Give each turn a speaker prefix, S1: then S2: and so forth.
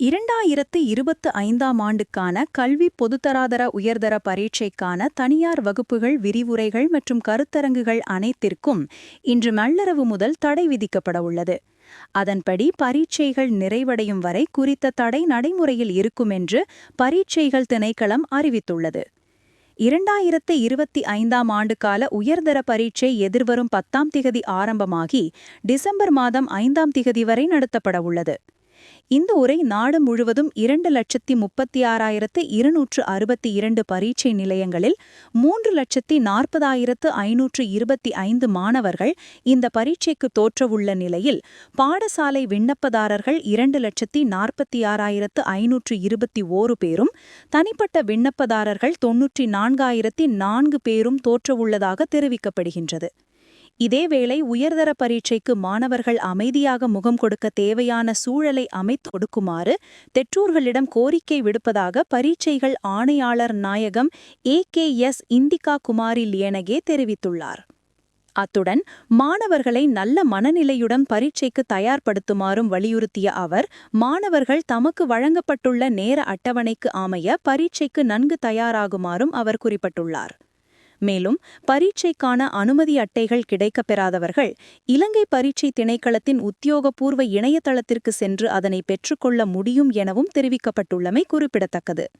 S1: 2025ஆம் ஆண்டுக்கான கல்வி பொதுத்தராதர உயர்தர பரீட்சைக்கான தனியார் வகுப்புகள் விரிவுரைகள் மற்றும் கருத்தரங்குகள் அனைத்திற்கும் இன்று நள்ளிரவு முதல் தடை விதிக்கப்பட உள்ளது. அதன்படி பரீட்சைகள் நிறைவடையும் வரை குறித்த தடை நடைமுறையில் இருக்கும் என்று பரீட்சைகள் திணைக்களம் அறிவித்துள்ளது. 2025ஆம் ஆண்டுகால உயர்தர பரீட்சை எதிர்வரும் 10ஆம் திகதி ஆரம்பமாகி டிசம்பர் மாதம் 5ஆம் திகதி வரை நடத்தப்பட உள்ளது. இந்த உரை நாடு முழுவதும் 2,36,262 பரீட்சை நிலையங்களில் 3,40,525 மாணவர்கள் இந்த பரீட்சைக்கு தோற்றவுள்ள நிலையில் பாடசாலை விண்ணப்பதாரர்கள் 2,46,521 பேரும் தனிப்பட்ட விண்ணப்பதாரர்கள் 94,004 பேரும் தோற்றவுள்ளதாக தெரிவிக்கப்படுகின்றது. இதேவேளை உயர்தர பரீட்சைக்கு மாணவர்கள் அமைதியாக முகம் கொடுக்க தேவையான சூழலை அமைத்து கொடுக்குமாறு பெற்றோர்களிடம் கோரிக்கை விடுப்பதாக பரீட்சைகள் ஆணையாளர் நாயகம் AKS இந்திகா குமாரி லியனகே தெரிவித்துள்ளார். அத்துடன் மாணவர்களை நல்ல மனநிலையுடன் பரீட்சைக்கு தயார்படுத்துமாறும் வலியுறுத்திய அவர், மாணவர்கள் தமக்கு வழங்கப்பட்டுள்ள நேர அட்டவணைக்கு அமைய பரீட்சைக்கு நன்கு தயாராகுமாறும் அவர் குறிப்பிட்டுள்ளார். மேலும் பரீட்சைக்கான அனுமதி அட்டைகள் கிடைக்கப்பெறாதவர்கள் இலங்கை பரீட்சை திணைக்களத்தின் உத்தியோகபூர்வ இணையதளத்திற்கு சென்று அதனை பெற்றுக்கொள்ள முடியும் எனவும் தெரிவிக்கப்பட்டுள்ளமை குறிப்பிடத்தக்கது.